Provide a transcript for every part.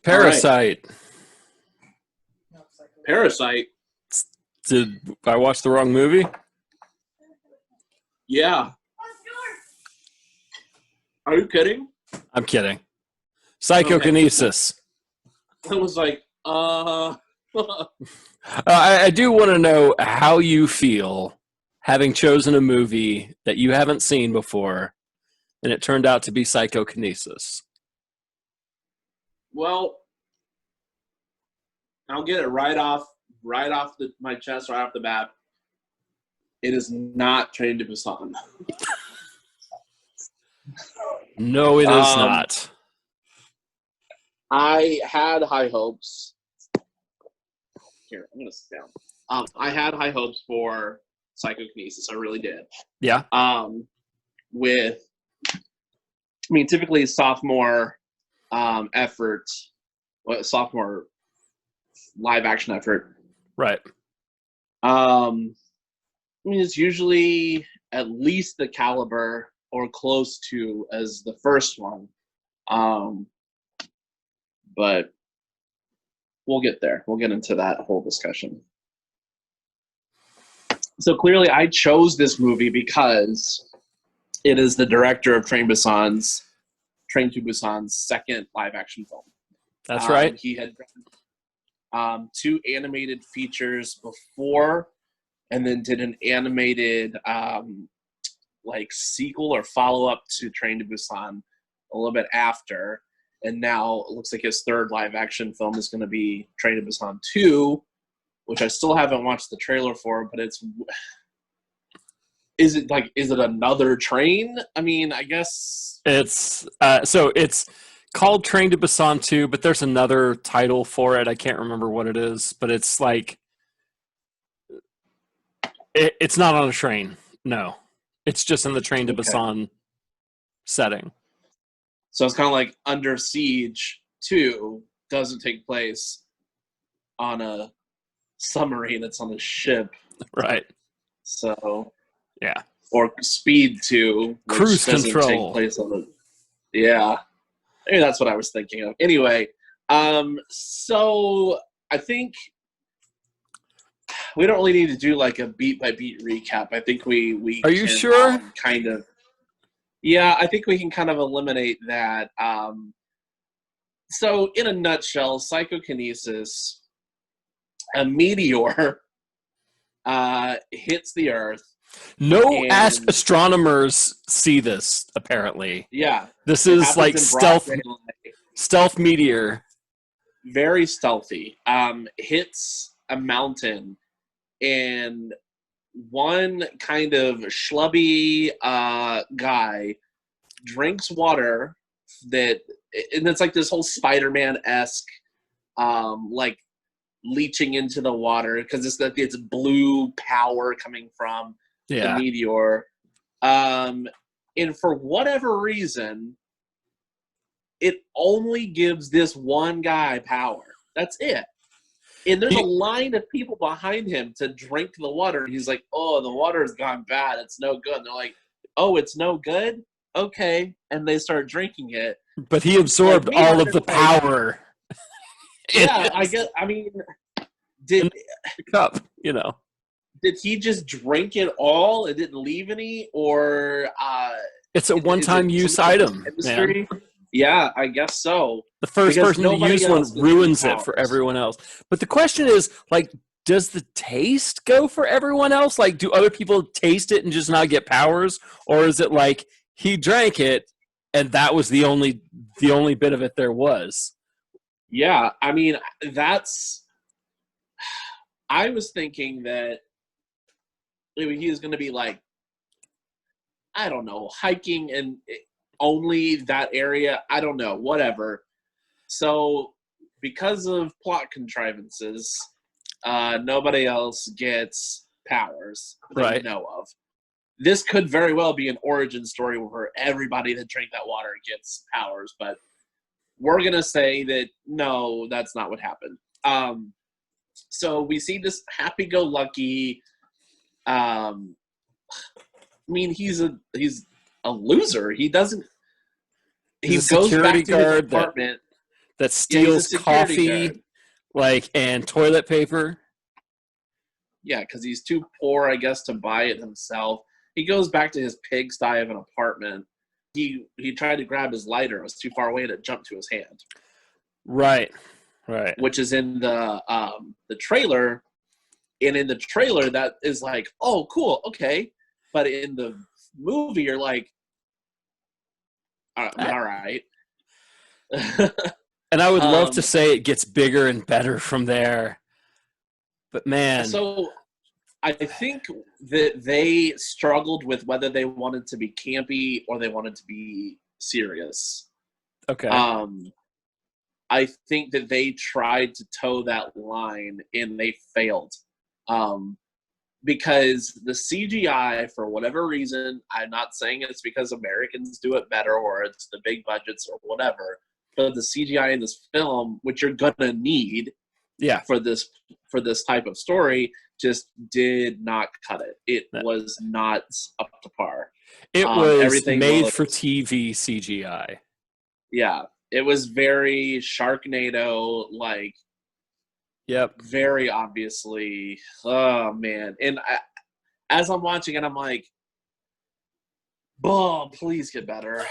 Right. Parasite. Parasite. Did I watch the wrong movie? Yeah. Are you kidding? I'm kidding. Okay. Psychokinesis. I was like, I do want to know how you feel having chosen a movie that you haven't seen before, and it turned out to be Psychokinesis. well, I'll get it right off my chest, right off the bat. It is not Train to Busan. No, it is Um, not. I had high hopes. Here, I'm gonna sit down. I had high hopes for Psychokinesis. I really did. Yeah. With, I mean, typically sophomore effort, sophomore live action effort. Right. I mean, it's usually at least the caliber or close to as the first one. But we'll get there. We'll get into that whole discussion. So clearly, I chose this movie because it is the director of Train to Busan's second live action film. That's right. He had done 2 animated features before, and then did an animated like sequel or follow up to Train to Busan a little bit after. And now it looks like his third live action film is going to be Train to Busan 2, which I still haven't watched the trailer for, but is it another train? I mean, I guess It's called Train to Busan 2, but there's another title for it. I can't remember what it is, but it's like it's not on a train. No. It's just in the Train to Busan setting. So it's kind of like Under Siege 2 doesn't take place on a submarine, it's on a ship. Right. So yeah. Or Speed 2, which Cruise doesn't control. take place on the yeah. Maybe that's what I was thinking of. Anyway, so I think we don't really need to do like a beat by beat recap. I think we Are you sure? Kind of. Yeah, I think we can kind of eliminate that. So in a nutshell, Psychokinesis, a meteor hits the Earth. No astronomers see this, apparently. Yeah. This is like stealth meteor. Very stealthy. Hits a mountain, and one kind of schlubby guy drinks water and it's like this whole Spider-Man-esque like leaching into the water because it's blue power coming from the meteor. And for whatever reason, it only gives this one guy power. That's it. And there's a line of people behind him to drink the water. He's like, oh, the water's gone bad. It's no good. And they're like, oh, it's no good? Okay. And they start drinking it. But he absorbed all of the power. Yeah, I guess. I mean, did the cup, Did he just drink it all? It didn't leave any? Or it's a one-time use item, man. Yeah, I guess so. The first person to use one ruins it for everyone else. But the question is, like, does the taste go for everyone else? Like, do other people taste it and just not get powers? Or is it like he drank it and that was the only bit of it there was? Yeah, I mean, I was thinking that he was going to be like, I don't know, hiking and only that area. I don't know, whatever. So because of plot contrivances, nobody else gets powers that we know of. This could very well be an origin story where everybody that drank that water gets powers, but we're going to say that no, that's not what happened. So we see this happy-go-lucky, I mean, he's a loser. He goes back to his apartment. that steals coffee, guard. like, and toilet paper. Yeah, because he's too poor, I guess, to buy it himself. He goes back to his pigsty of an apartment. He tried to grab his lighter. It was too far away, and it jumped to his hand. Right. Which is in the trailer. And in the trailer, that is like, oh, cool, okay. But in the movie, you're like, all right. And I would love to say it gets bigger and better from there. But man. So I think that they struggled with whether they wanted to be campy or they wanted to be serious. Okay. I think that they tried to toe that line and they failed. Because the CGI, for whatever reason, I'm not saying it's because Americans do it better or it's the big budgets or whatever, but the CGI in this film, which you're gonna need for this type of story, just did not cut it. It was not up to par. It was made for TV CGI. Yeah, it was very Sharknado, like. Yep. Very obviously. Oh, man. And as I'm watching it, I'm like, oh, please get better.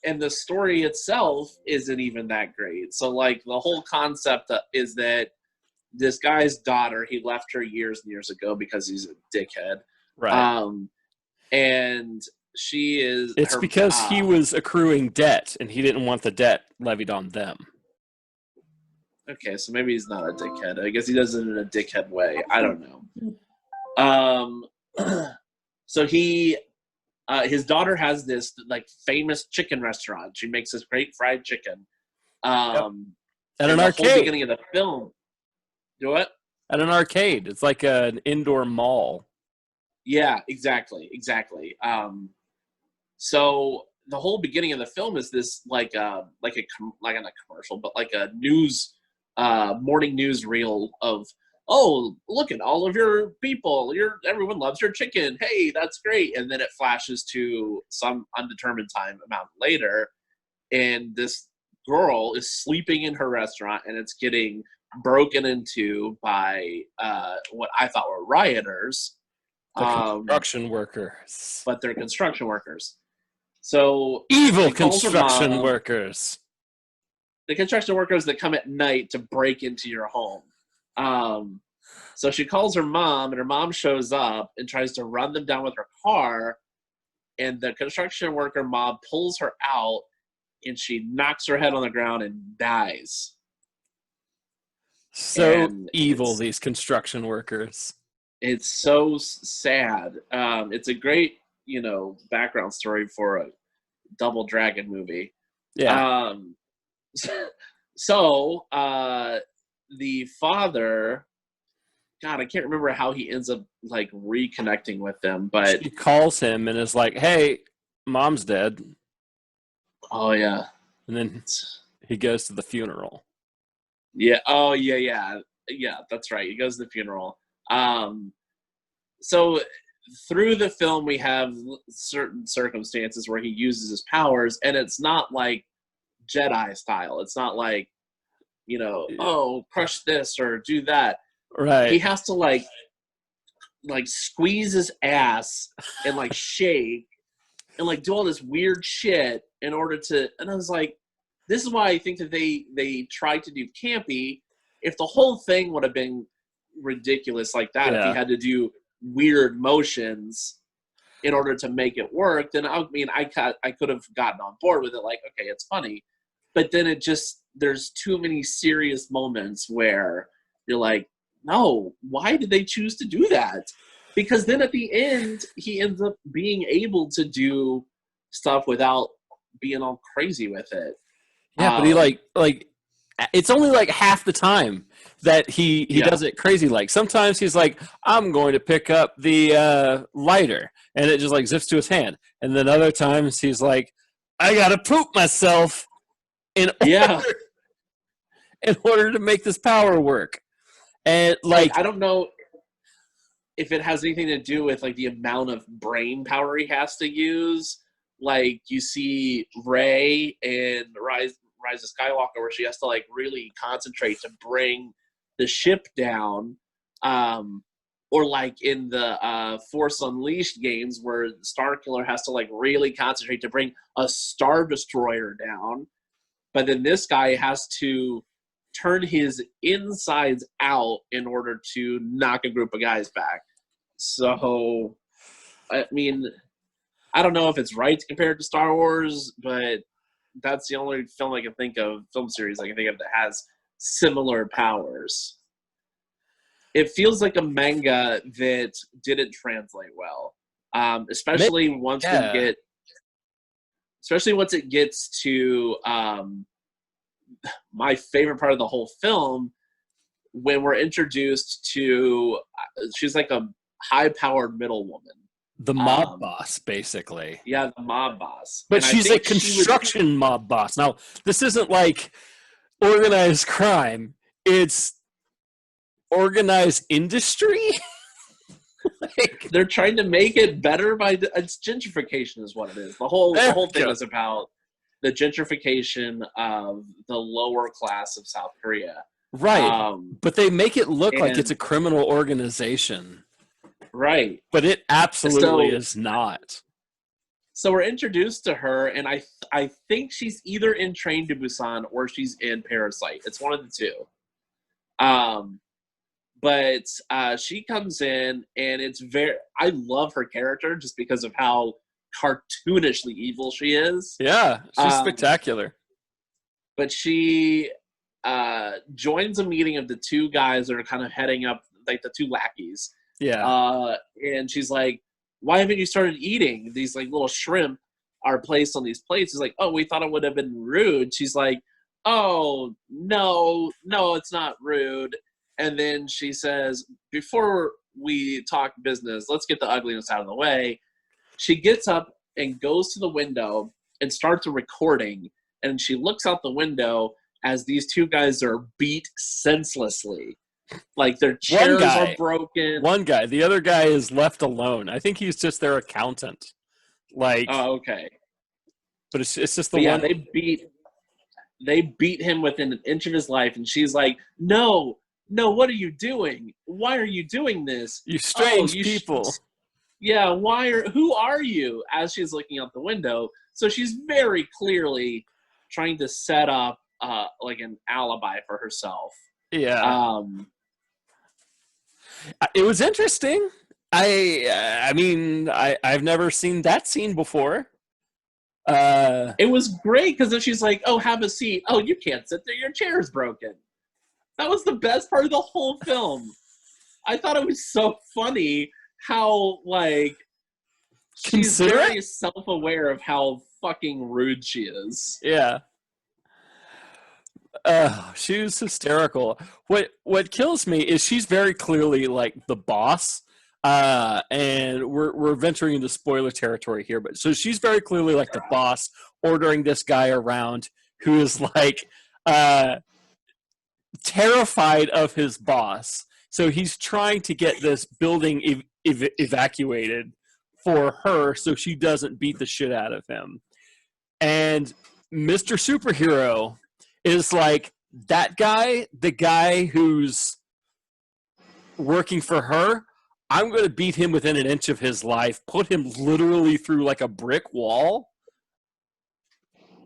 And the story itself isn't even that great. So, like, the whole concept is that this guy's daughter, he left her years and years ago because he's a dickhead. Right. And she is... It's because he was accruing debt, and he didn't want the debt levied on them. Okay, so maybe he's not a dickhead. I guess he does it in a dickhead way. I don't know. So his daughter has this like famous chicken restaurant. She makes this great fried chicken. At an arcade. Whole beginning of the film. Do what? At an arcade. It's like an indoor mall. Yeah, exactly. So the whole beginning of the film is this like not a commercial, but like a morning news reel of, oh, look at all of your people. Everyone loves your chicken. Hey, that's great. And then it flashes to some undetermined time amount later, and this girl is sleeping in her restaurant, and it's getting broken into by what I thought were rioters. Construction workers. But they're construction workers. So evil construction workers. The construction workers that come at night to break into your home. So she calls her mom, and her mom shows up and tries to run them down with her car, and the construction worker mob pulls her out, and she knocks her head on the ground and dies. So evil, these construction workers. It's so sad. It's a great, background story for a Double Dragon movie. Yeah. So the father, God, I can't remember how he ends up like reconnecting with them, but he calls him and is like, "Hey, mom's dead." Oh yeah. And then he goes to the funeral. Yeah. Oh yeah. That's right. He goes to the funeral. So through the film, we have certain circumstances where he uses his powers, and it's not like Jedi style. It's not like, crush this or do that. Right. He has to like squeeze his ass and like shake and like do all this weird shit in order to. And I was like, this is why I think that they tried to do campy. If the whole thing would have been ridiculous like that, if he had to do weird motions in order to make it work, then I could have gotten on board with it. Like, okay, it's funny. But then there's too many serious moments where you're like, no, why did they choose to do that? Because then at the end, he ends up being able to do stuff without being all crazy with it. Yeah, but he like it's only like half the time that he does it crazy. Like sometimes he's like, I'm going to pick up the lighter, and it just like zips to his hand. And then other times he's like, I gotta poop myself in order to make this power work. And like I don't know if it has anything to do with like the amount of brain power he has to use. Like you see Rey and Rise Rise of Skywalker, where she has to like really concentrate to bring the ship down, or like in the Force Unleashed games where Starkiller has to like really concentrate to bring a Star Destroyer down, but then this guy has to turn his insides out in order to knock a group of guys back. So, I mean, I don't know if it's right to compare it to Star Wars, but that's the only film series I can think of that has similar powers. It feels like a manga that didn't translate well, especially once it gets to my favorite part of the whole film, when we're introduced to she's like a high-powered middle woman. The mob boss, basically. Yeah, the mob boss. But she's a construction mob boss. Now, this isn't like organized crime. It's organized industry. Like, they're trying to make it better it's gentrification is what it is. The whole thing is about the gentrification of the lower class of South Korea. Right. But they make it look like it's a criminal organization. Right. But it absolutely is not. So we're introduced to her, and I think she's either in Train to Busan or she's in Parasite. It's one of the two. But she comes in, and I love her character just because of how cartoonishly evil she is. Yeah, she's spectacular. But she joins a meeting of the two guys that are kind of heading up, like the two lackeys. Yeah. And she's like, why haven't you started eating? These like little shrimp are placed on these plates. He's like, oh, we thought it would have been rude. She's like, oh, no, it's not rude. And then she says, before we talk business, let's get the ugliness out of the way. She gets up and goes to the window and starts a recording. And she looks out the window as these two guys are beat senselessly. Like their chairs are broken. One guy. The other guy is left alone. I think he's just their accountant. Like, oh, okay. But it's just the one. Yeah, they beat him within an inch of his life, and she's like, no, what are you doing? Why are you doing this? You strange people. Yeah, who are you? As she's looking out the window. So she's very clearly trying to set up like an alibi for herself. Yeah. It was interesting. I mean, I've never seen that scene before. It was great because then she's like, oh, have a seat. Oh, you can't sit there. Your chair's broken. That was the best part of the whole film. I thought it was so funny how, like, she's very self-aware of how fucking rude she is. Yeah. She was hysterical. What kills me is she's very clearly like the boss. And we're venturing into spoiler territory here, but so she's very clearly like the boss ordering this guy around who is like terrified of his boss. So he's trying to get this building evacuated for her so she doesn't beat the shit out of him. And Mr. Superhero is like that guy, the guy who's working for her. I'm going to beat him within an inch of his life, put him literally through like a brick wall.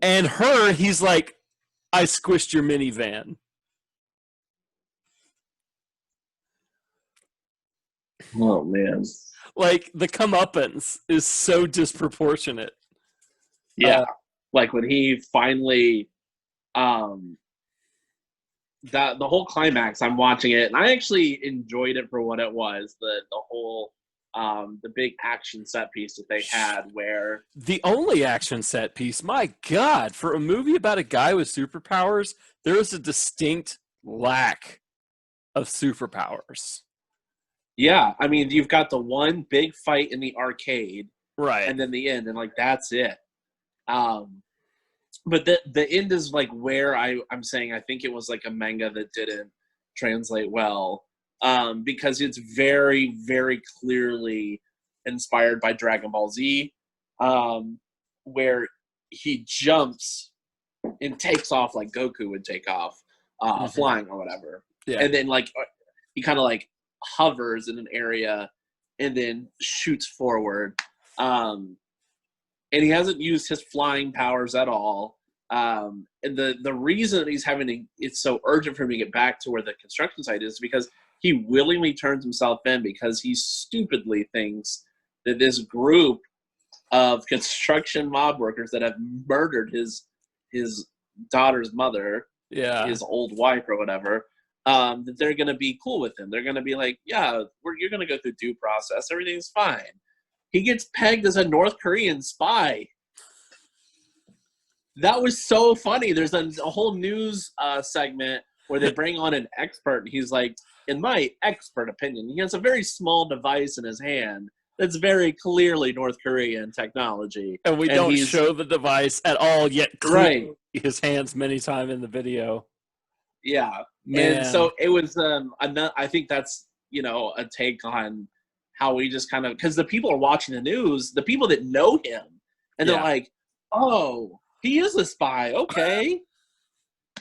And her, he's like, I squished your minivan. Oh, man. Like, the comeuppance is so disproportionate. Yeah. Like, when he finally... the whole climax, I'm watching it, and I actually enjoyed it for what it was. The whole the big action set piece that they had, where the only action set piece, my God, for a movie about a guy with superpowers, there is a distinct lack of superpowers. Yeah, I mean, you've got the one big fight in the arcade, right, and then the end, and like that's it. But the end is like where I'm saying I think it was like a manga that didn't translate well, because it's very, very clearly inspired by Dragon Ball Z, where he jumps and takes off like Goku would take off, flying or whatever. Yeah. And then like he kind of like hovers in an area and then shoots forward. And he hasn't used his flying powers at all. And the reason he's it's so urgent for him to get back to where the construction site is because he willingly turns himself in because he stupidly thinks that this group of construction mob workers that have murdered his daughter's mother, his old wife or whatever, that they're going to be cool with him. They're going to be like, yeah, you're going to go through due process. Everything's fine. He gets pegged as a North Korean spy. That was so funny. There's a whole news segment where they bring on an expert. And he's like, in my expert opinion, he has a very small device in his hand that's very clearly North Korean technology. And we don't show the device at all, yet right. His hands many times in the video. Yeah. Man. And so it was, I think that's, a take on how we just kind of, because the people are watching the news, the people that know him, and they're like, oh, he is a spy, okay.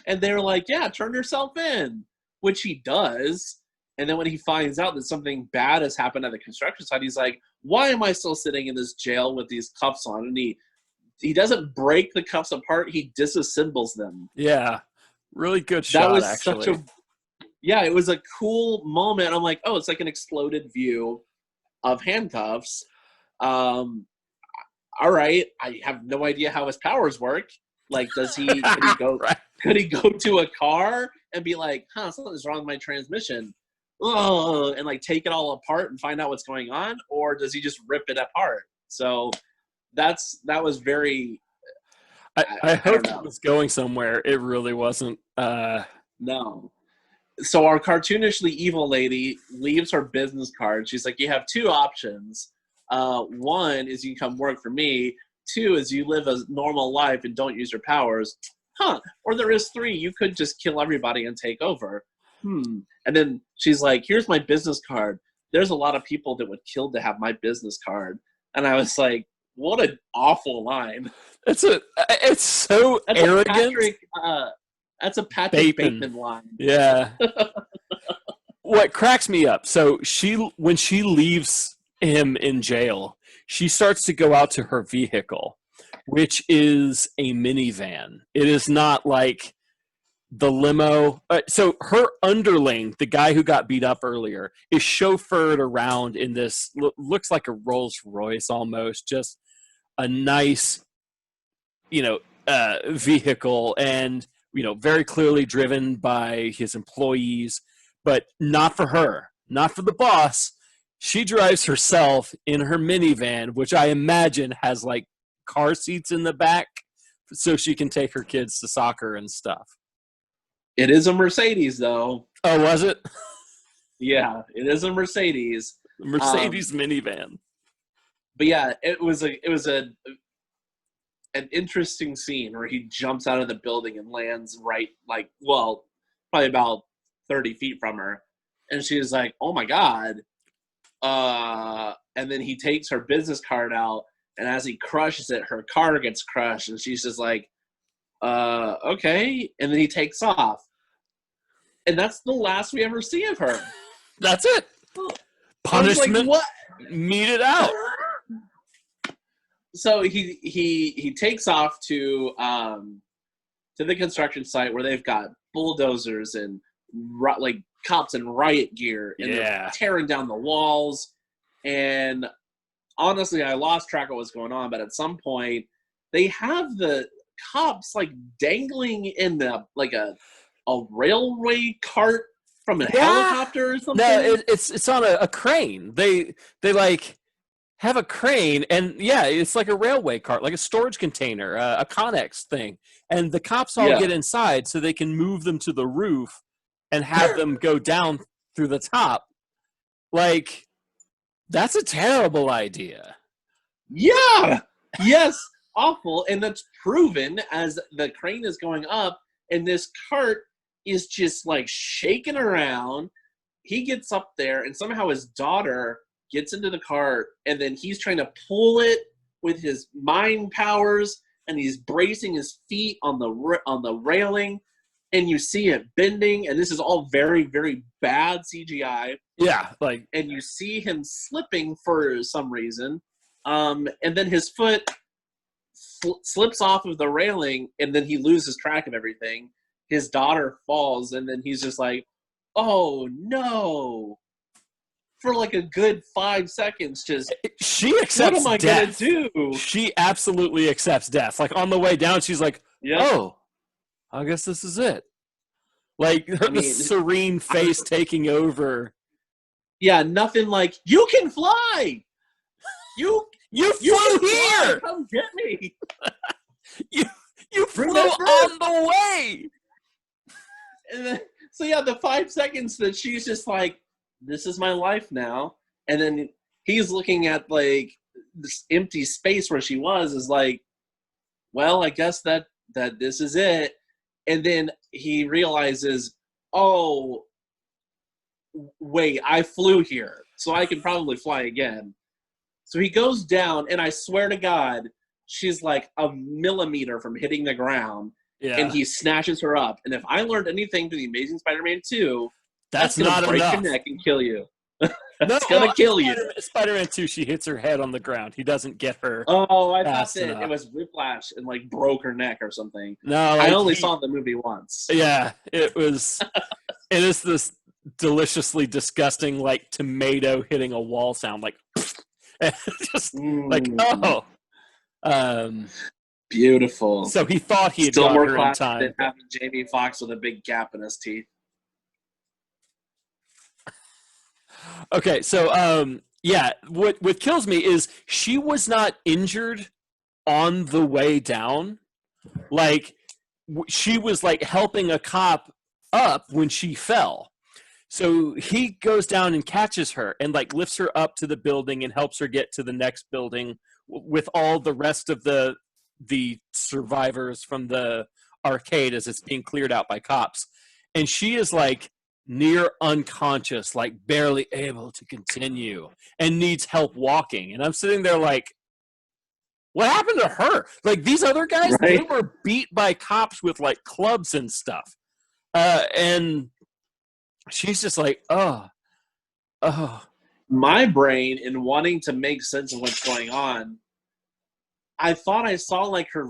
And they're like, yeah, turn yourself in, which he does. And then when he finds out that something bad has happened at the construction site, he's like, why am I still sitting in this jail with these cuffs on? And he doesn't break the cuffs apart, he disassembles them. Yeah. Really good shot, that was actually. It was a cool moment. I'm like, oh, it's like an exploded view of handcuffs. All right, I have no idea how his powers work. Like, could he go right. Could he go to a car and be like, something's wrong with my transmission? Oh, and like take it all apart and find out what's going on? Or does he just rip it apart? So that was very... I hope it was going somewhere. It really wasn't. No. So our cartoonishly evil lady leaves her business card. She's like, you have two options. One is you can come work for me. Two is you live a normal life and don't use your powers. Or there is three. You could just kill everybody and take over. And then she's like, here's my business card. There's a lot of people that would kill to have my business card. And I was like, what an awful line. It's so arrogant. That's a Patrick Bateman line. Yeah. What cracks me up, so when she leaves him in jail, she starts to go out to her vehicle, which is a minivan. It is not like the limo. So her underling, the guy who got beat up earlier, is chauffeured around in this, looks like a Rolls Royce almost, just a nice, vehicle, and, very clearly driven by his employees, but not for her, not for the boss. She drives herself in her minivan, which I imagine has like car seats in the back so she can take her kids to soccer and stuff. It is a Mercedes, though. Oh, was it? Yeah, it is a Mercedes. Mercedes minivan. But yeah, it was an interesting scene where he jumps out of the building and lands probably about 30 feet from her. And she's like, oh my God. And then he takes her business card out, and as he crushes it, her car gets crushed, and she's just like, okay. And then he takes off. And that's the last we ever see of her. That's it. Punishment. Like, what? Mete it out. So he takes off to the construction site where they've got bulldozers and like cops in riot gear, and they're tearing down the walls. And honestly, I lost track of what's going on, but at some point they have the cops like dangling in the like a railway cart from a helicopter or something. No, it's on a crane. They like have a crane, and it's like a railway cart, like a storage container, a Connex thing. And the cops all get inside so they can move them to the roof and have them go down through the top. Like, that's a terrible idea. Yeah. Yes. Awful. And that's proven as the crane is going up, and this cart is just like shaking around. He gets up there, and somehow his daughter gets into the cart, and then he's trying to pull it with his mind powers, and he's bracing his feet on the railing, and you see it bending, and this is all very, very bad CGI. Yeah, and you see him slipping for some reason, and then his foot slips off of the railing, and then he loses track of everything. His daughter falls, and then he's just like, "Oh no!" For like a good 5 seconds, just she accepts. What am I gonna do? She absolutely accepts death. Like on the way down, she's like, "Oh, I guess this is it." Like the serene face taking over. Yeah, nothing like, "You can fly. You flew here. Come get me. you flew on the way." And then, so yeah, the 5 seconds that she's just like, "This is my life now," and then he's looking at like this empty space where she was, is like, "Well, I guess that this is it." And then he realizes, "Oh, wait, I flew here, so I can probably fly again." So he goes down, and I swear to God, she's like a millimeter from hitting the ground, and he snatches her up. And if I learned anything from The Amazing Spider-Man 2, that's going to break your neck and kill you. That's going to kill you. Spider-Man 2, she hits her head on the ground. He doesn't get her. Oh, I thought that it was whiplash and like broke her neck or something. No, I only saw the movie once. Yeah, it was. It is this deliciously disgusting like tomato hitting a wall sound, like just like beautiful. So he thought he had got her in time. Than having Jamie Foxx with a big gap in his teeth. Okay, so yeah, what kills me is she was not injured on the way down. Like she was like helping a cop up when she fell. So he goes down and catches her and like lifts her up to the building and helps her get to the next building with all the rest of the survivors from the arcade as it's being cleared out by cops. And she is like near unconscious, like barely able to continue and needs help walking. And I'm sitting there like, what happened to her? Like these other guys, right? They were beat by cops with like clubs and stuff. And she's just like, oh. My brain, in wanting to make sense of what's going on, I thought I saw like her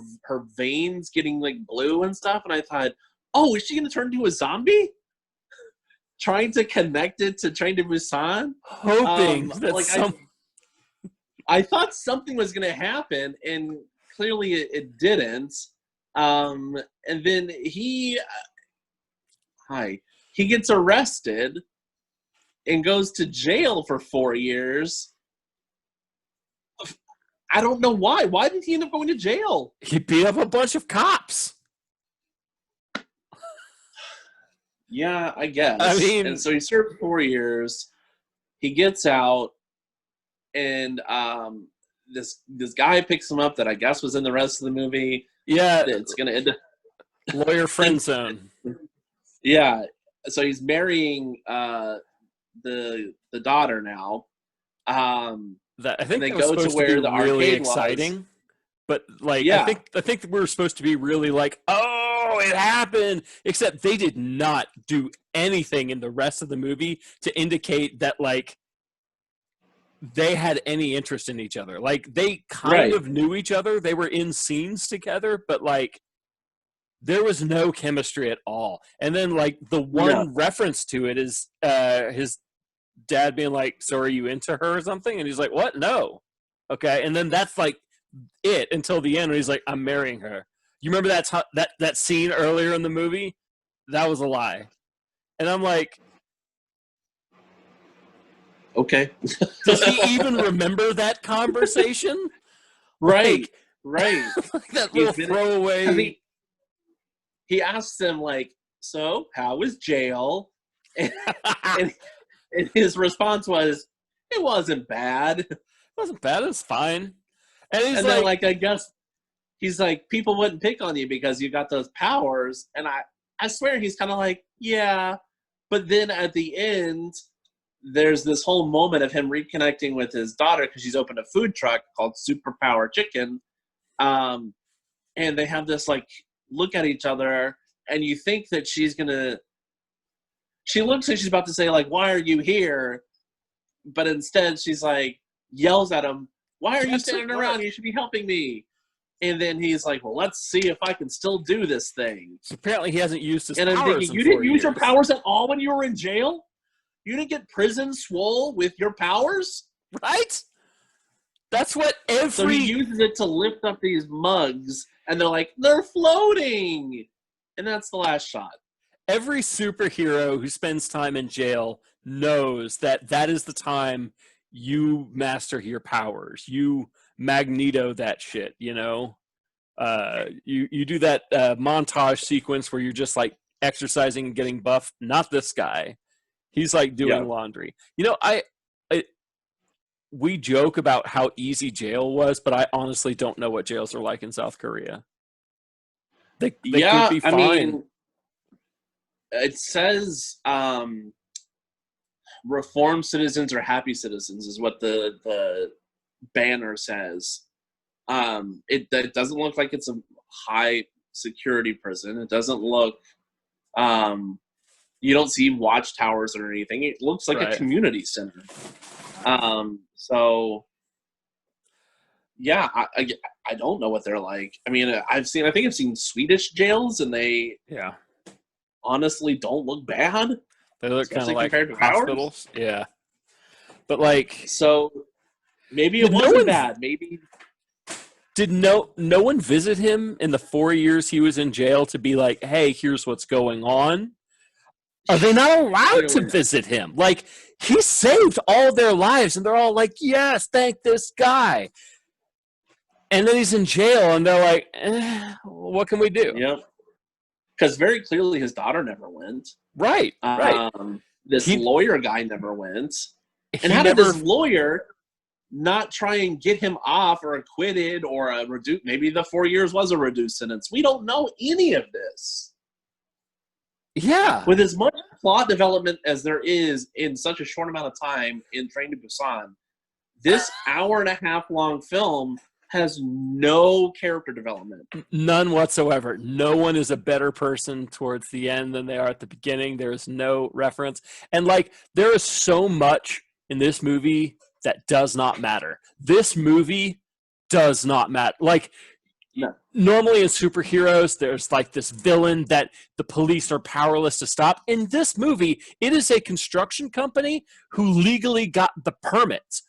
veins getting like blue and stuff, and I thought, oh, is she going to turn into a zombie? Trying to connect it to Train to Busan? Hoping that I thought something was going to happen, and clearly it didn't. And then he gets arrested and goes to jail for 4 years. I don't know why. Why did he end up going to jail? He beat up a bunch of cops. Yeah, I guess. I mean, and so he served 4 years. He gets out, and this guy picks him up that I guess was in the rest of the movie. Yeah, it's gonna end up lawyer friend zone. Yeah, so he's marrying the daughter now. That I think they go to where the really exciting. Was. But like, yeah. I think we were supposed to be really like, oh, it happened. Except they did not do anything in the rest of the movie to indicate that like they had any interest in each other. Like they kind of knew each other. They were in scenes together, but like there was no chemistry at all. And then like the one reference to it is his dad being like, so are you into her or something? And he's like, what? No. Okay. And then that's like it until the end when he's like, I'm marrying her. You remember that scene earlier in the movie? That was a lie. And I'm like, okay. Does he even remember that conversation? Right. Like that little throwaway. I mean, he asks him like, so how was jail? And his response was, it wasn't bad. It wasn't bad. It was fine. And he's then, like, I guess he's like, people wouldn't pick on you because you got those powers. And I swear he's kind of like, yeah. But then at the end, there's this whole moment of him reconnecting with his daughter because she's opened a food truck called Superpower Chicken. And and they have this like look at each other, and you think that she looks like she's about to say like, why are you here? But instead she's like, yells at him, why are you standing around? You should be helping me. And then he's like, well, let's see if I can still do this thing. So apparently he hasn't used his powers. And I'm thinking, you didn't use your powers at all when you were in jail? You didn't get prison swole with your powers? Right? That's what So he uses it to lift up these mugs, and they're like, they're floating! And that's the last shot. Every superhero who spends time in jail knows that is the time you master your powers. You Magneto that shit, you know? You do that montage sequence where you're just like exercising and getting buff. Not this guy. He's like doing laundry. You know, we joke about how easy jail was, but I honestly don't know what jails are like in South Korea. They could be fine. I mean, it says reformed citizens or happy citizens is what the banner says. It doesn't look like it's a high security prison. It doesn't look you don't see watchtowers or anything. It looks like a community center. So yeah, I don't know what they're like. I mean, I think I've seen Swedish jails, and they honestly don't look bad. They look kind of like hospitals. Yeah. But like, so maybe it wasn't bad. Maybe did no one visit him in the 4 years he was in jail to be like, hey, here's what's going on? Are they not allowed to visit him? Like, he saved all their lives, and they're all like, yes, thank this guy. And then he's in jail, and they're like, what can we do? Yep. Because very clearly his daughter never went. Right, right. This lawyer guy never went. And how did this lawyer not try and get him off or acquitted or a reduced? Maybe the 4 years was a reduced sentence. We don't know any of this. Yeah. With as much plot development as there is in such a short amount of time in Train to Busan, this hour-and-a-half long film has no character development. None whatsoever. No one is a better person towards the end than they are at the beginning. There is no reference. And, like, there is so much in this movie that does not matter. This movie does not matter. Like, no. Normally in superheroes, there's like this villain that the police are powerless to stop. In this movie, it is a construction company who legally got the permits.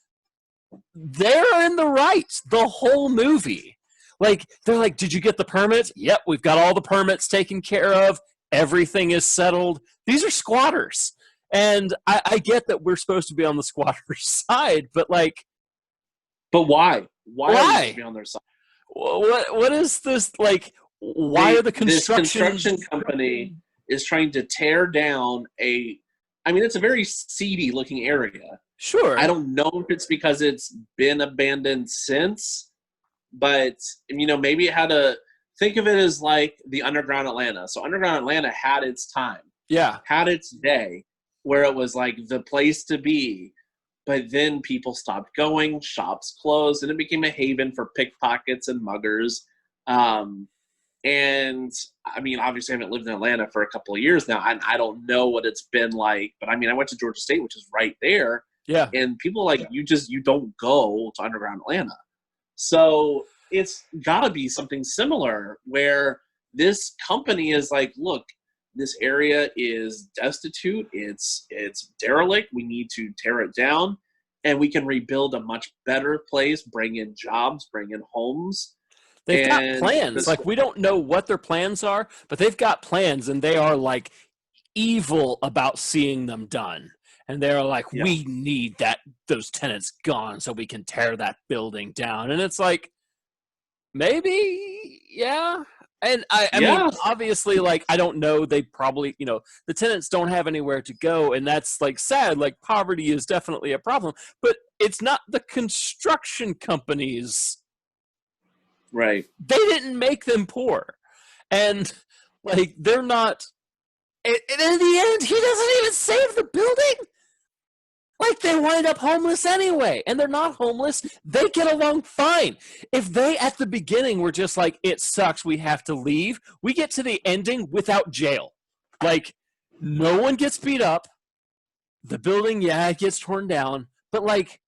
They're in the right the whole movie. Like, they're like, did you get the permits? Yep, we've got all the permits taken care of. Everything is settled. These are squatters. And I get that we're supposed to be on the squatters' side, but like... But why? Why are we supposed to be on their side? What is this, like, why are the construction company is trying to tear down it's a very seedy looking area. Sure. I don't know if it's because it's been abandoned since, but, maybe it had think of it as like the Underground Atlanta. So Underground Atlanta had its time. Yeah. Had its day where it was like the place to be. But then people stopped going, shops closed, and it became a haven for pickpockets and muggers. And, obviously I haven't lived in Atlanta for a couple of years now, and I don't know what it's been like. But, I went to Georgia State, which is right there. Yeah. And people you don't go to Underground Atlanta. So it's got to be something similar where this company is like, look, this area is destitute. It's derelict. We need to tear it down, and we can rebuild a much better place, bring in jobs, bring in homes. They've got plans. Like, we don't know what their plans are, but they've got plans, and they are like evil about seeing them done. And they're like, we need those tenants gone so we can tear that building down. And it's like, maybe, yeah. And I mean, obviously, like, I don't know. They probably, the tenants don't have anywhere to go. And that's, like, sad. Like, poverty is definitely a problem. But it's not the construction companies. Right. They didn't make them poor. And, like, they're not. And in the end, he doesn't even save the building. Like, they wind up homeless anyway, and they're not homeless. They get along fine. If they, at the beginning, were just like, it sucks, we have to leave, we get to the ending without jail. Like, no one gets beat up. The building, yeah, it gets torn down. But, like,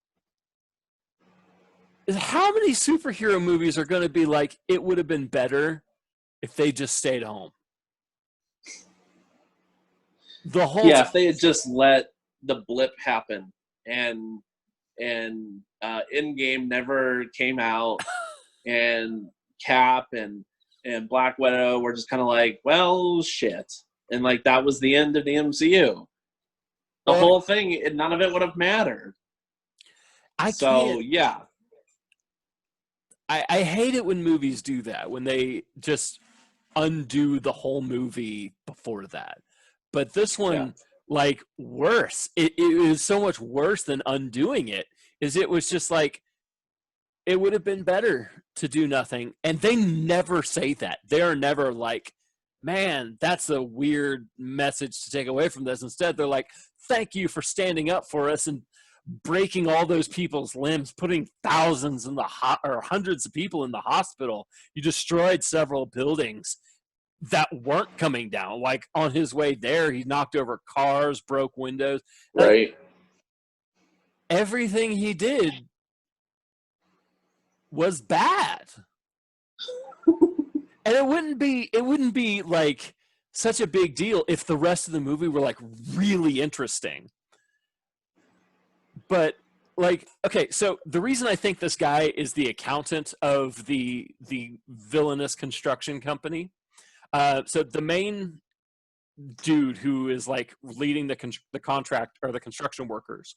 how many superhero movies are going to be like, it would have been better if they just stayed home? The whole if they had just let the blip happen and Endgame never came out and Cap and Black Widow were just kind of like, well, shit. And like that was the end of the MCU. The whole thing, none of it would have mattered. I hate it when movies do that, when they just undo the whole movie before that. But this one, like, worse. It was so much worse than undoing it. It was just like, it would have been better to do nothing. And they never say that. They are never like, man, that's a weird message to take away from this. Instead, they're like, thank you for standing up for us and breaking all those people's limbs, putting thousands in the or hundreds of people in the hospital. You destroyed several buildings that weren't coming down. Like, on his way there, he knocked over cars, broke windows. Right. Like, everything he did was bad. And it wouldn't be like such a big deal if the rest of the movie were like really interesting. But like, okay, so the reason I think this guy is the accountant of the villainous construction company. So the main dude who is like leading the contract or the construction workers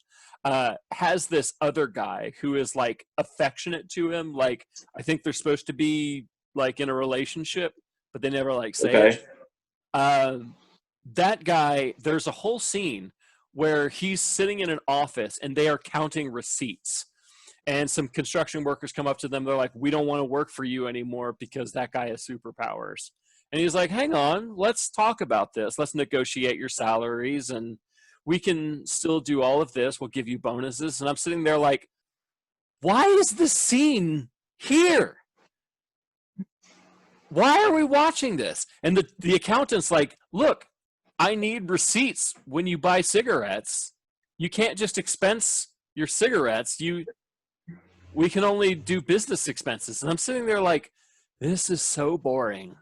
has this other guy who is like affectionate to him. Like, I think they're supposed to be like in a relationship, but they never like say it. That guy, there's a whole scene where he's sitting in an office and they are counting receipts. And some construction workers come up to them. They're like, we don't want to work for you anymore because that guy has superpowers. And he's like, hang on, let's talk about this. Let's negotiate your salaries and we can still do all of this. We'll give you bonuses. And I'm sitting there like, why is this scene here? Why are we watching this? And the accountant's like, look, I need receipts when you buy cigarettes. You can't just expense your cigarettes. We can only do business expenses. And I'm sitting there like, this is so boring.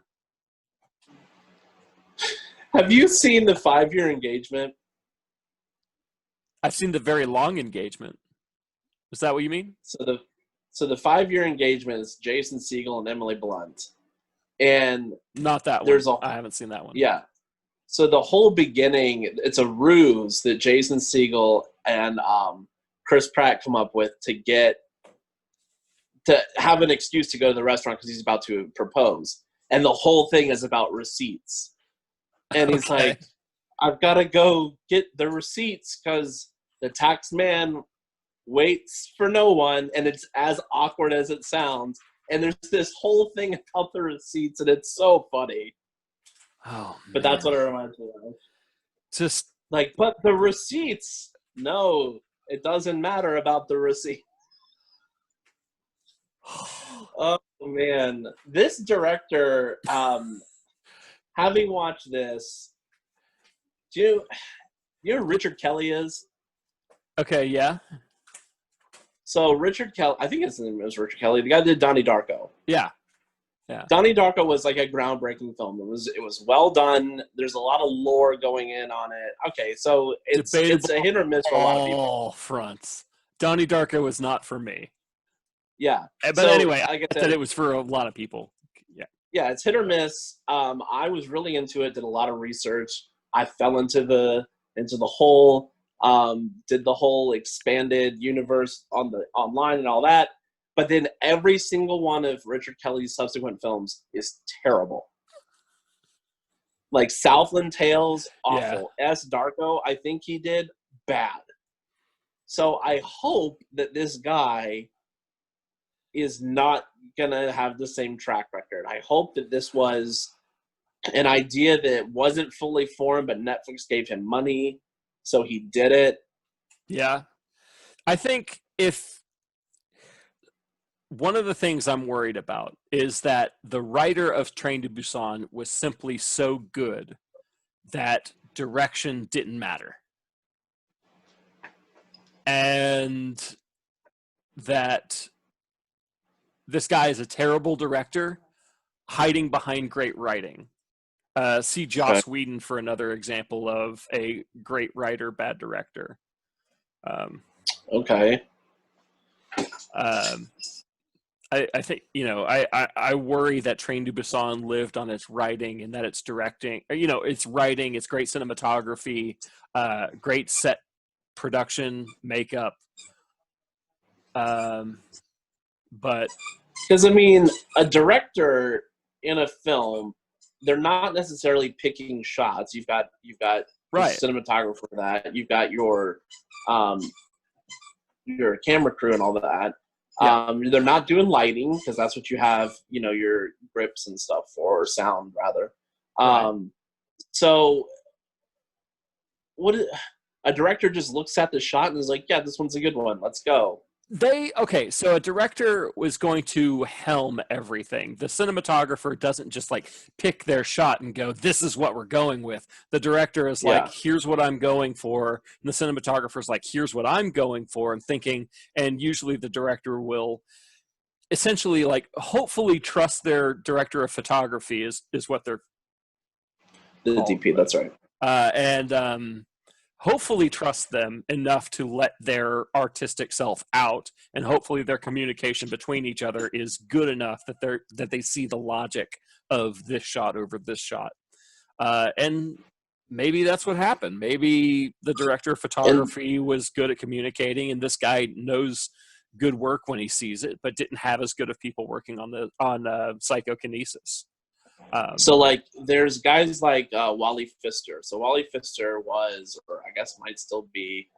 Have you seen the 5-year engagement? I've seen the very long engagement. Is that what you mean? So the 5-year engagement is Jason Segel and Emily Blunt. And not that one. I haven't seen that one. Yeah. So the whole beginning, it's a ruse that Jason Segel and Chris Pratt come up with to have an excuse to go to the restaurant because he's about to propose. And the whole thing is about receipts. And he's like, I've got to go get the receipts because the tax man waits for no one. And it's as awkward as it sounds. And there's this whole thing about the receipts, and it's so funny. Oh, but that's what it reminds me of. Just like, but the receipts, no, it doesn't matter about the receipt. Oh man, this director, having watched this, do you know who Richard Kelly is? Okay, yeah. So Richard Kelly, I think his name was Richard Kelly. The guy that did Donnie Darko. Yeah. Donnie Darko was like a groundbreaking film. It was well done. There's a lot of lore going in on it. Okay, so it's a hit or miss for a lot of people. All fronts. Donnie Darko was not for me. Yeah. But so, anyway, I said it was for a lot of people. Yeah. Yeah, it's hit or miss. I was really into it, did a lot of research. I fell into the whole did the whole expanded universe online and all that. But then every single one of Richard Kelly's subsequent films is terrible. Like Southland Tales, awful. Yeah. S. Darko, I think he did bad. So I hope that this guy is not going to have the same track record. I hope that this was an idea that wasn't fully formed, but Netflix gave him money, so he did it. Yeah. I think if one of the things I'm worried about is that the writer of Train to Busan was simply so good that direction didn't matter. And that this guy is a terrible director hiding behind great writing. See Okay. Joss Whedon for another example of a great writer, bad director. Okay. I think, I worry that Train to Busan lived on its writing and that it's directing, it's writing, it's great cinematography, great set production, makeup. But Because I mean, a director in a film, they're not necessarily picking shots. You've got the right, cinematographer for that. You've got your camera crew and all that. yeah, They're not doing lighting because that's what you have, your grips and stuff for, or sound rather. right. So a director just looks at the shot and is like, yeah, this one's a good one. Let's go. So a director was going to helm everything. The cinematographer doesn't just like pick their shot and go, this is what we're going with. The director is like, Yeah. here's what I'm going for. And the cinematographer is like, here's what I'm going for. And thinking, and usually the director will essentially like hopefully trust their director of photography is what they're The called. DP, that's right. And hopefully trust them enough to let their artistic self out, and hopefully their communication between each other is good enough that they see the logic of this shot over this shot. And maybe that's what happened. Psy the director of photography was good at communicating, and this guy knows good work when he sees it, but didn't have as good of people working on Psychokinesis. So like there's guys like Wally Pfister. So Wally Pfister was, or I guess might still be,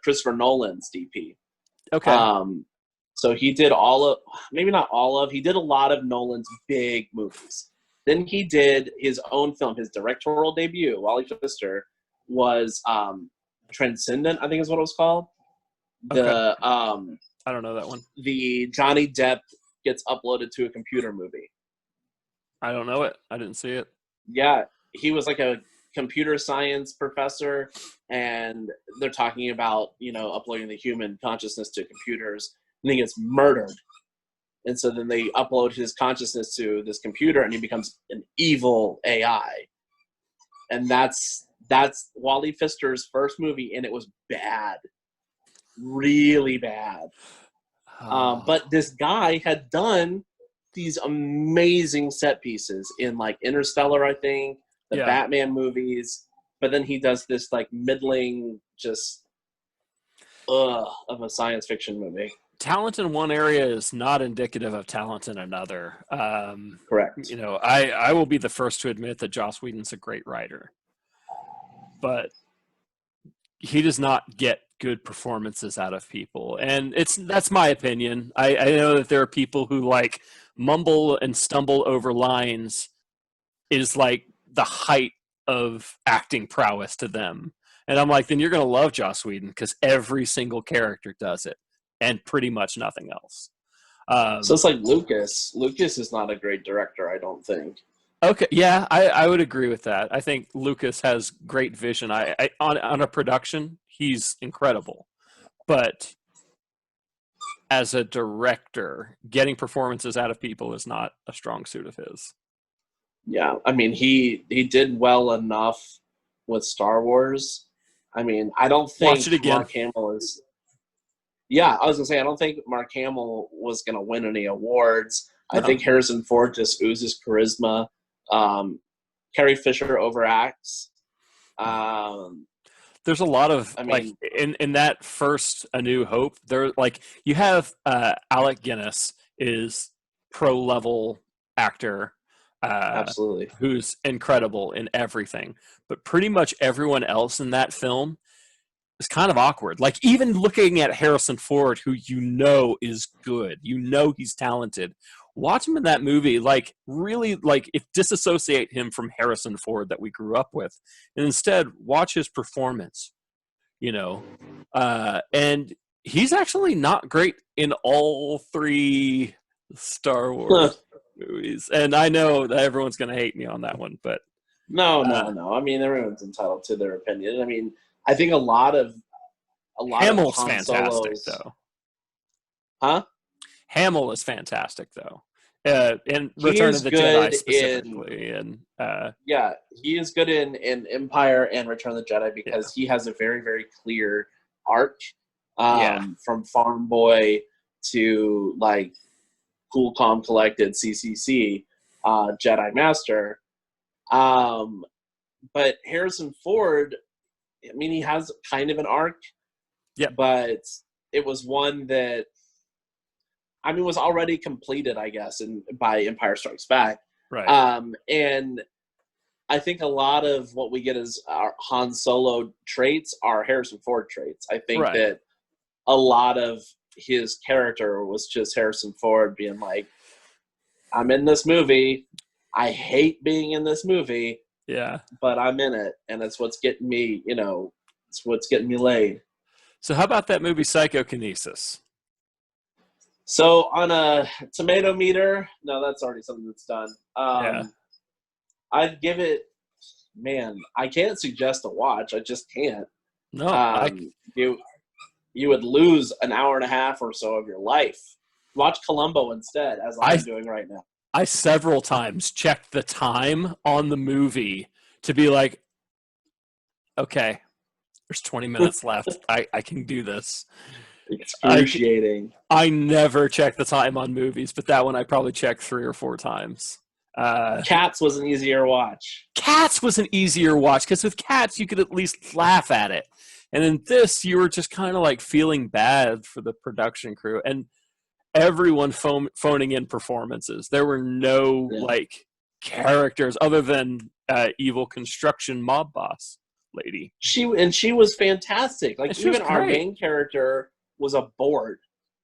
Christopher Nolan's DP. Okay. So he did he did a lot of Nolan's big movies. Then he did his own film, his directorial debut. Wally Pfister was Transcendent, I think is what it was called. Okay. The I don't know that one. the Johnny Depp gets uploaded to a computer movie. I don't know it. I didn't see it. Yeah, he was like a computer science professor, and they're talking about, uploading the human consciousness to computers, and he gets murdered. And so then they upload his consciousness to this computer, and he becomes an evil AI. And that's Wally Pfister's first movie, and it was bad, really bad. But this guy had done these amazing set pieces in like Interstellar, I think, the Batman movies. But then he does this like middling, just of a science fiction movie. Talent in one area is not indicative of talent in another. Correct. I will be the first to admit that Joss Whedon's a great writer, but he does not get good performances out of people, and that's my opinion. I know that there are people who like mumble and stumble over lines is like the height of acting prowess to them, and I'm like, then you're going to love Joss Whedon because every single character does it, and pretty much nothing else. So it's like Lucas. Lucas is not a great director, I don't think. Okay, yeah, I would agree with that. I think Lucas has great vision. On a production, he's incredible, but as a director, getting performances out of people is not a strong suit of his. Yeah, I mean, he did well enough with Star Wars. I mean, I don't think Watch it again. Mark Hamill is. Yeah, I was gonna say I don't think Mark Hamill was gonna win any awards. No. I think Harrison Ford just oozes charisma. Carrie Fisher overacts. There's a lot of in that first A New Hope. There, like you have Alec Guinness is pro level actor. Absolutely, who's incredible in everything, but pretty much everyone else in that film is kind of awkward. Like even looking at Harrison Ford, who is good, he's talented. Watch him in that movie, like really, like if disassociate him from Harrison Ford that we grew up with, and instead watch his performance. you know, and he's actually not great in all three Star Wars movies. And I know that everyone's going to hate me on that one, but no. I mean, everyone's entitled to their opinion. I mean, I think a lot of Hamill's Han fantastic, Solo's, though. huh? Hamill is fantastic, though. In He Return is of the good Jedi specifically, and yeah, he is good in Empire and Return of the Jedi because he has a very, very clear arc, from farm boy to like cool, calm, collected CCC, Jedi Master. But Harrison Ford, I mean, he has kind of an arc, but it was one that, I mean, was already completed, I guess, by Empire Strikes Back. right. And I think a lot of what we get as our Han Solo traits are Harrison Ford traits. I think that a lot of his character was just Harrison Ford being like, I'm in this movie. I hate being in this movie. Yeah. But I'm in it, and it's what's getting me, it's what's getting me laid. So how about that movie Psychokinesis? So on a tomato meter, no, that's already something that's done. I'd give it, man, I can't suggest a watch. I just can't. No, you would lose an hour and a half or so of your life. Watch Columbo instead, as I'm doing right now. I several times checked the time on the movie to be like, okay, there's 20 minutes left. I can do this. Excruciating. I never check the time on movies, but that one I probably checked 3 or 4 times. Cats was an easier watch. Cats was an easier watch because with Cats you could at least laugh at it, and in this you were just kind of like feeling bad for the production crew and everyone phoning in performances. There were no like characters other than evil construction mob boss lady. She was fantastic. Like even our main character was a board.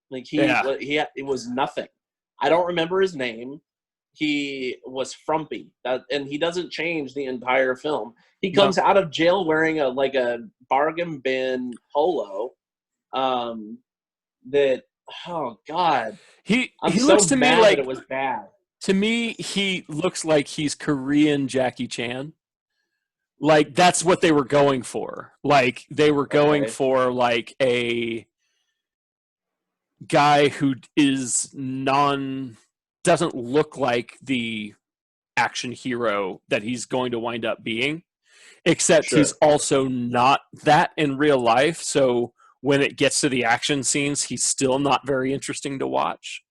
Like it was nothing. I don't remember his name. He was frumpy, and he doesn't change the entire film. He comes out of jail wearing a bargain bin polo. That oh god, he so looks to me like it was bad. To me, he looks like he's Korean Jackie Chan. Like that's what they were going for. Like they were going for like a guy who doesn't look like the action hero that he's going to wind up being, except he's also not that in real life. So when it gets to the action scenes, he's still not very interesting to watch.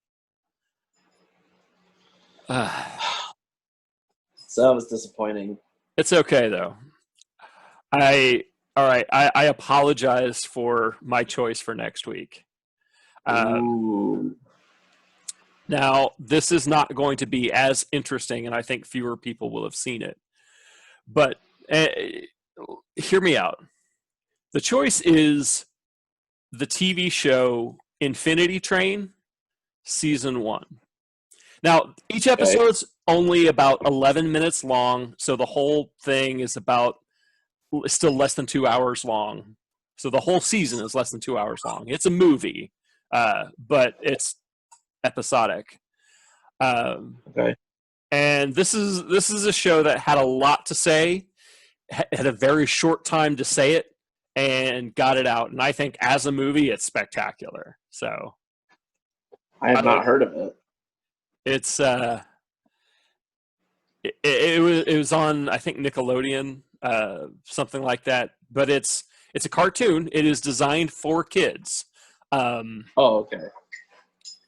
So that was disappointing. It's okay though. I apologize for my choice for next week. Now, this is not going to be as interesting, and I think fewer people will have seen it. But hear me out. The choice is the TV show Infinity Train, Season 1. Now, each episode's only about 11 minutes long, so the whole thing is still less than 2 hours long. So the whole season is less than 2 hours long. It's a movie, but it's episodic. And this is a show that had a lot to say, had a very short time to say it, and got it out. And I think as a movie, it's spectacular. So I have not heard of it. It's it was on, I think, Nickelodeon, something like that. But it's a cartoon. It is designed for kids. Okay.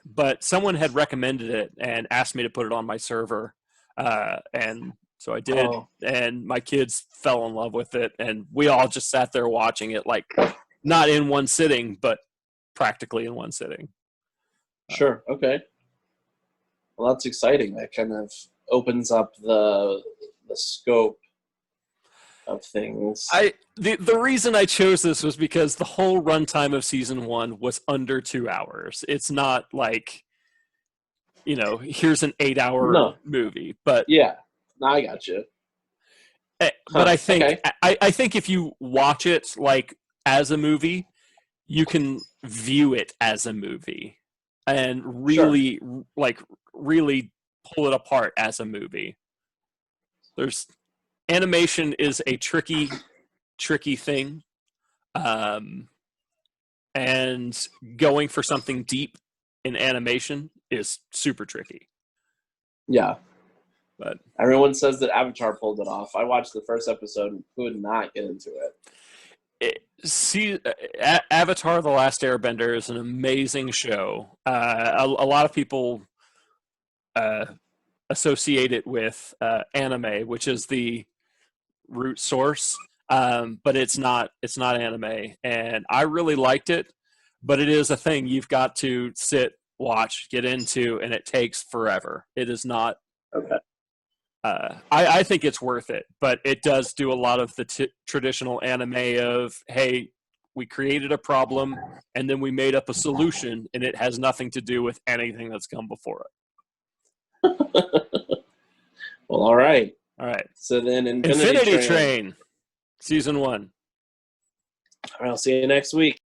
But someone had recommended it and asked me to put it on my server, and so I did. And my kids fell in love with it, and we all just sat there watching it, like not in one sitting, but practically in one sitting. Sure. Okay. Well, that's exciting. That kind of opens up the scope of things. The reason I chose this was because the whole runtime of season 1 was under 2 hours. It's not like, here's an 8-hour movie. But yeah, no, I got you. But I think I think if you watch it like as a movie, you can view it as a movie and really really pull it apart as a movie. There's animation is a tricky thing, and going for something deep in animation is super tricky. Yeah. But everyone says that Avatar pulled it off. I watched the first episode and could not get into it. Avatar: The Last Airbender is an amazing show. A lot of people associate it with anime, which is the root source, but it's not anime, and I really liked it. But it is a thing you've got to sit, watch, get into, and it takes forever. It is not. Okay. I think it's worth it, but it does do a lot of the traditional anime of, hey, we created a problem and then we made up a solution, and it has nothing to do with anything that's come before it. Well, all right. So then Infinity Train, Season 1. I'll see you next week.